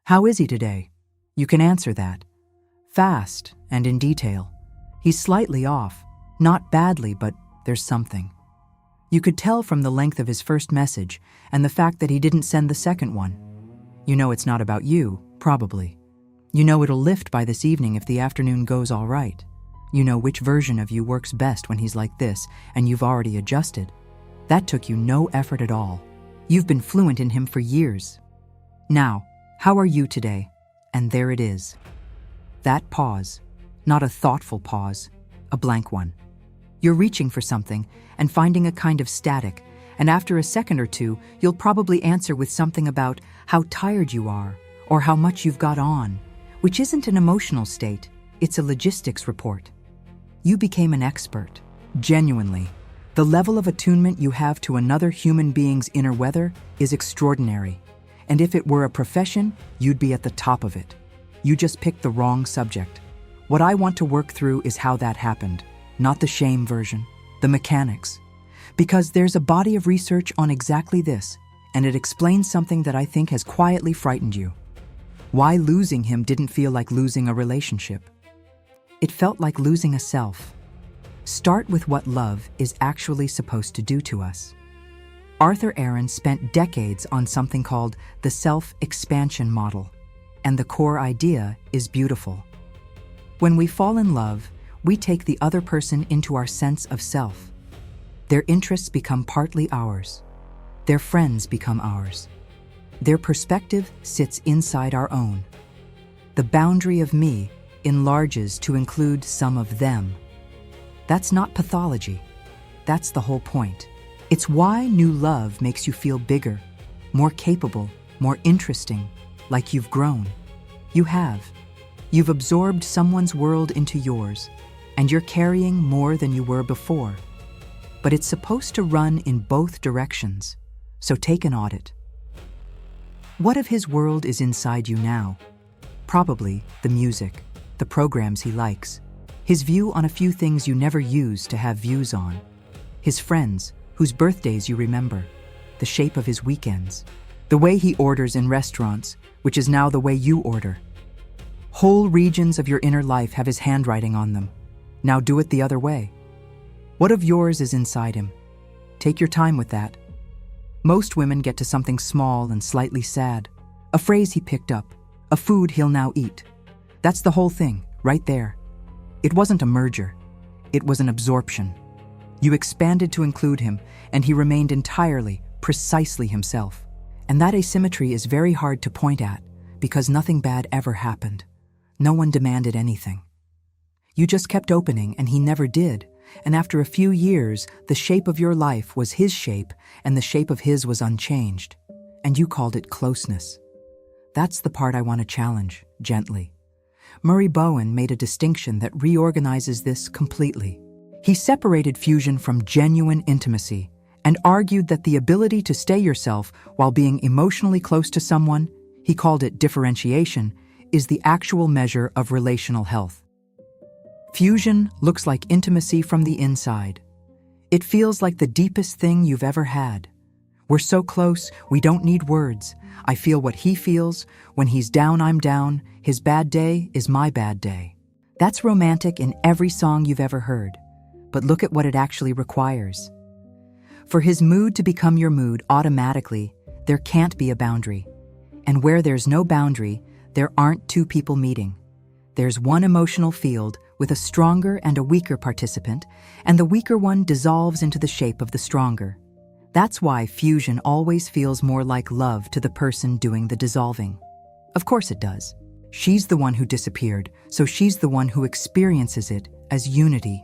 How is he today? You can answer that. Fast and in detail. He's slightly off. Not badly, but there's something. You could tell from the length of his first message and the fact that he didn't send the second one. You know it's not about you, probably. You know it'll lift by this evening if the afternoon goes all right. You know which version of you works best when he's like this, and you've already adjusted. That took you no effort at all. You've been fluent in him for years. Now, how are you today? And there it is. That pause, not a thoughtful pause, a blank one. You're reaching for something and finding a kind of static, and after a second or two, you'll probably answer with something about how tired you are or how much you've got on, which isn't an emotional state, it's a logistics report. You became an expert, genuinely. The level of attunement you have to another human being's inner weather is extraordinary, and if it were a profession, you'd be at the top of it. You just picked the wrong subject. What I want to work through is how that happened, not the shame version, the mechanics. Because there's a body of research on exactly this, and it explains something that I think has quietly frightened you. Why losing him didn't feel like losing a relationship. It felt like losing a self. Start with what love is actually supposed to do to us. Arthur Aaron spent decades on something called the self-expansion model, and the core idea is beautiful. When we fall in love, we take the other person into our sense of self. Their interests become partly ours. Their friends become ours. Their perspective sits inside our own. The boundary of me enlarges to include some of them. That's not pathology. That's the whole point. It's why new love makes you feel bigger, more capable, more interesting, like you've grown. You have. You've absorbed someone's world into yours, and you're carrying more than you were before. But it's supposed to run in both directions, so take an audit. What of his world is inside you now? Probably the music, the programs he likes, his view on a few things you never used to have views on, his friends, whose birthdays you remember, the shape of his weekends, the way he orders in restaurants, which is now the way you order. Whole regions of your inner life have his handwriting on them. Now do it the other way. What of yours is inside him? Take your time with that. Most women get to something small and slightly sad, a phrase he picked up, a food he'll now eat. That's the whole thing, right there. It wasn't a merger. It was an absorption. You expanded to include him, and he remained entirely, precisely himself. And that asymmetry is very hard to point at, because nothing bad ever happened. No one demanded anything. You just kept opening, and he never did. And after a few years, the shape of your life was his shape, and the shape of his was unchanged. And you called it closeness. That's the part I want to challenge, gently. Murray Bowen made a distinction that reorganizes this completely. He separated fusion from genuine intimacy and argued that the ability to stay yourself while being emotionally close to someone, he called it differentiation, is the actual measure of relational health. Fusion looks like intimacy from the inside. It feels like the deepest thing you've ever had. We're so close, we don't need words. I feel what he feels. When he's down, I'm down. His bad day is my bad day. That's romantic in every song you've ever heard. But look at what it actually requires. For his mood to become your mood automatically, there can't be a boundary. And where there's no boundary, there aren't two people meeting. There's one emotional field with a stronger and a weaker participant, and the weaker one dissolves into the shape of the stronger. That's why fusion always feels more like love to the person doing the dissolving. Of course it does. She's the one who disappeared, so she's the one who experiences it as unity.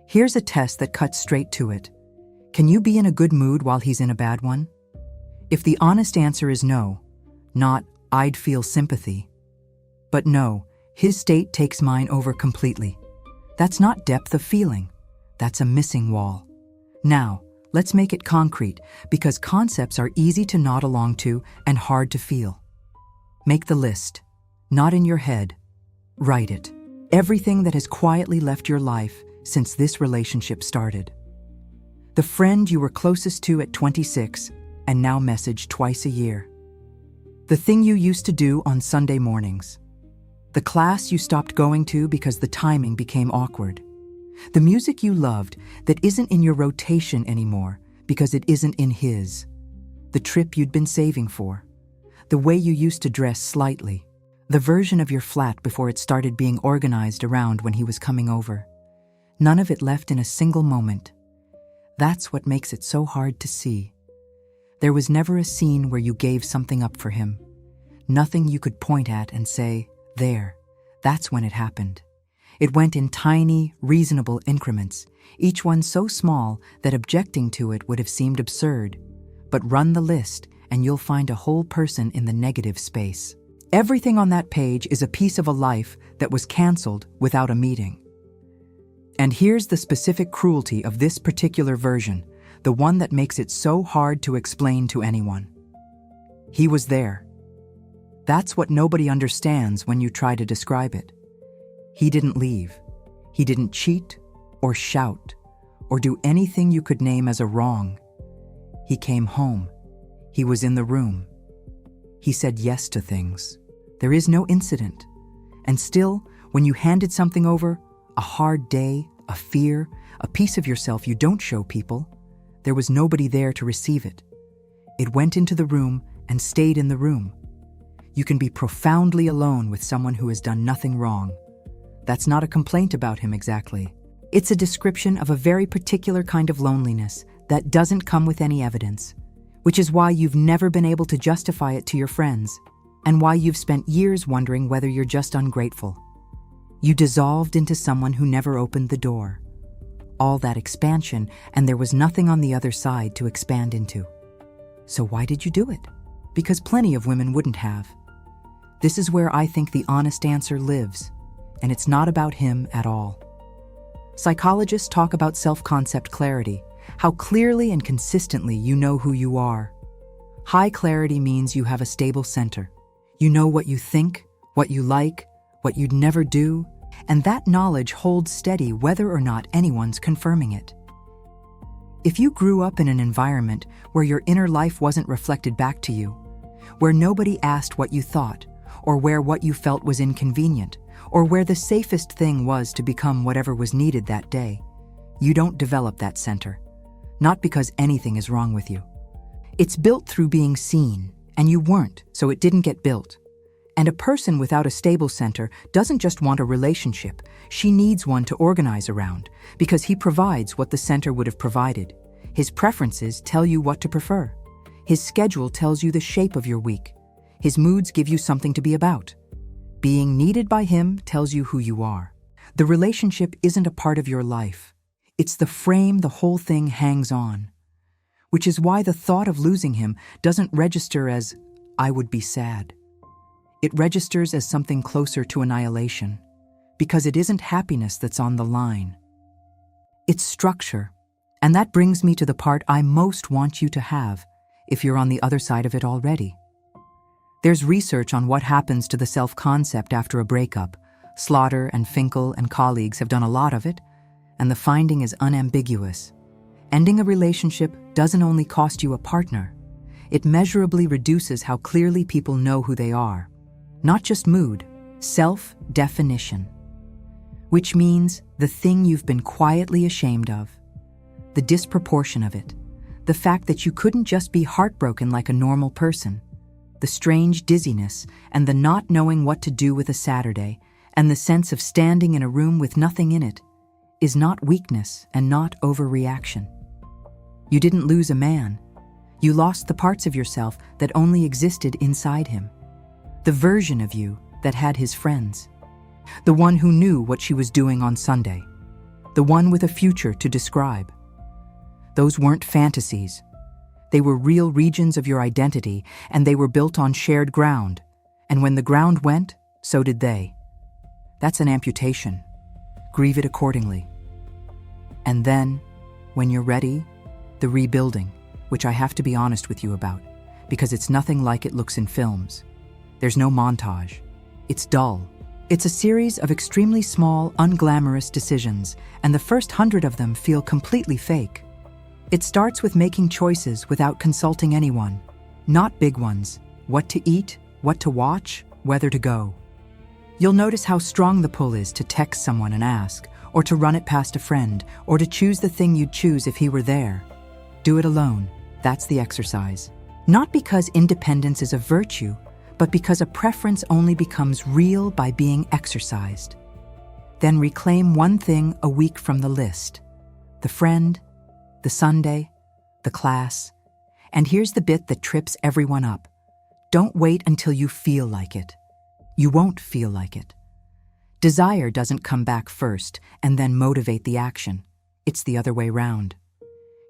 Here's a test that cuts straight to it. Can you be in a good mood while he's in a bad one? If the honest answer is no, not I'd feel sympathy, but no, his state takes mine over completely. That's not depth of feeling. That's a missing wall. Now, let's make it concrete, because concepts are easy to nod along to and hard to feel. Make the list. Not in your head. Write it. Everything that has quietly left your life since this relationship started. The friend you were closest to at 26 and now message twice a year. The thing you used to do on Sunday mornings. The class you stopped going to because the timing became awkward. The music you loved that isn't in your rotation anymore because it isn't in his. The trip you'd been saving for. The way you used to dress slightly. The version of your flat before it started being organized around when he was coming over. None of it left in a single moment. That's what makes it so hard to see. There was never a scene where you gave something up for him. Nothing you could point at and say, there, that's when it happened. It went in tiny, reasonable increments, each one so small that objecting to it would have seemed absurd. But run the list and you'll find a whole person in the negative space. Everything on that page is a piece of a life that was canceled without a meeting. And here's the specific cruelty of this particular version, the one that makes it so hard to explain to anyone. He was there. That's what nobody understands when you try to describe it. He didn't leave. He didn't cheat or shout or do anything you could name as a wrong. He came home. He was in the room. He said yes to things. There is no incident. And still, when you handed something over, a hard day, a fear, a piece of yourself you don't show people, there was nobody there to receive it. It went into the room and stayed in the room. You can be profoundly alone with someone who has done nothing wrong. That's not a complaint about him exactly. It's a description of a very particular kind of loneliness that doesn't come with any evidence, which is why you've never been able to justify it to your friends, and why you've spent years wondering whether you're just ungrateful. You dissolved into someone who never opened the door. All that expansion, and there was nothing on the other side to expand into. So why did you do it? Because plenty of women wouldn't have. This is where I think the honest answer lives, and it's not about him at all. Psychologists talk about self-concept clarity, how clearly and consistently you know who you are. High clarity means you have a stable center. You know what you think, what you like, what you'd never do, and that knowledge holds steady whether or not anyone's confirming it. If you grew up in an environment where your inner life wasn't reflected back to you, where nobody asked what you thought, or where what you felt was inconvenient, or where the safest thing was to become whatever was needed that day, you don't develop that center. Not because anything is wrong with you. It's built through being seen, and you weren't, so it didn't get built. And a person without a stable center doesn't just want a relationship, she needs one to organize around, because he provides what the center would have provided. His preferences tell you what to prefer. His schedule tells you the shape of your week. His moods give you something to be about. Being needed by him tells you who you are. The relationship isn't a part of your life. It's the frame the whole thing hangs on. Which is why the thought of losing him doesn't register as, I would be sad. It registers as something closer to annihilation, because it isn't happiness that's on the line. It's structure, and that brings me to the part I most want you to have, if you're on the other side of it already. There's research on what happens to the self-concept after a breakup. Slaughter and Finkel and colleagues have done a lot of it, and the finding is unambiguous. Ending a relationship doesn't only cost you a partner, it measurably reduces how clearly people know who they are. Not just mood, self-definition. Which means the thing you've been quietly ashamed of, the disproportion of it, the fact that you couldn't just be heartbroken like a normal person, the strange dizziness and the not knowing what to do with a Saturday, and the sense of standing in a room with nothing in it, is not weakness and not overreaction. You didn't lose a man. You lost the parts of yourself that only existed inside him. The version of you that had his friends. The one who knew what she was doing on Sunday. The one with a future to describe. Those weren't fantasies. They were real regions of your identity, and they were built on shared ground. And when the ground went, so did they. That's an amputation. Grieve it accordingly. And then, when you're ready, the rebuilding, which I have to be honest with you about, because it's nothing like it looks in films. There's no montage. It's dull. It's a series of extremely small, unglamorous decisions, and the first 100 of them feel completely fake. It starts with making choices without consulting anyone. Not big ones. What to eat, what to watch, whether to go. You'll notice how strong the pull is to text someone and ask, or to run it past a friend, or to choose the thing you'd choose if he were there. Do it alone. That's the exercise. Not because independence is a virtue, but because a preference only becomes real by being exercised. Then reclaim one thing a week from the list. The friend, the Sunday, the class. And here's the bit that trips everyone up. Don't wait until you feel like it. You won't feel like it. Desire doesn't come back first and then motivate the action. It's the other way round.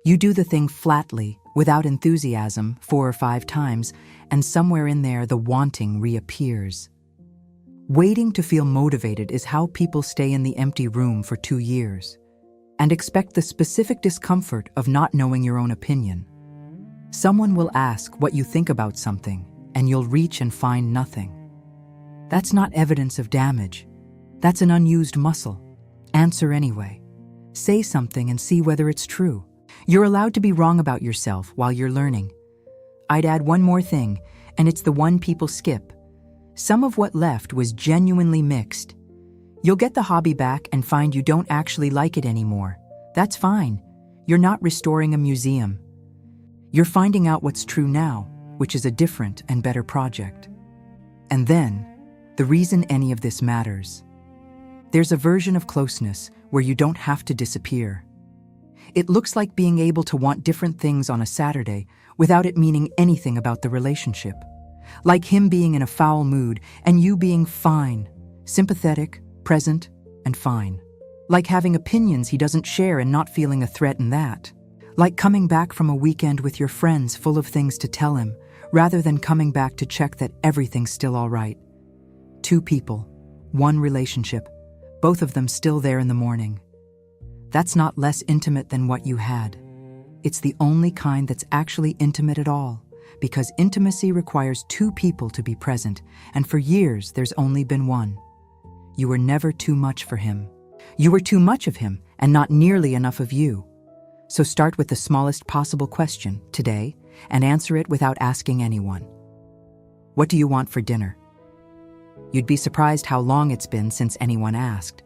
You do the thing flatly, without enthusiasm, 4 or 5 times, and somewhere in there the wanting reappears. Waiting to feel motivated is how people stay in the empty room for 2 years and expect the specific discomfort of not knowing your own opinion. Someone will ask what you think about something, and you'll reach and find nothing. That's not evidence of damage. That's an unused muscle. Answer anyway. Say something and see whether it's true. You're allowed to be wrong about yourself while you're learning. I'd add one more thing, and it's the one people skip. Some of what left was genuinely mixed. You'll get the hobby back and find you don't actually like it anymore. That's fine. You're not restoring a museum. You're finding out what's true now, which is a different and better project. And then, the reason any of this matters. There's a version of closeness where you don't have to disappear. It looks like being able to want different things on a Saturday without it meaning anything about the relationship. Like him being in a foul mood and you being fine, sympathetic, present, and fine. Like having opinions he doesn't share and not feeling a threat in that. Like coming back from a weekend with your friends full of things to tell him, rather than coming back to check that everything's still all right. 2 people, 1 relationship, both of them still there in the morning. That's not less intimate than what you had. It's the only kind that's actually intimate at all, because intimacy requires 2 people to be present, and for years there's only been 1. You were never too much for him. You were too much of him and not nearly enough of you. So start with the smallest possible question today and answer it without asking anyone. What do you want for dinner? You'd be surprised how long it's been since anyone asked.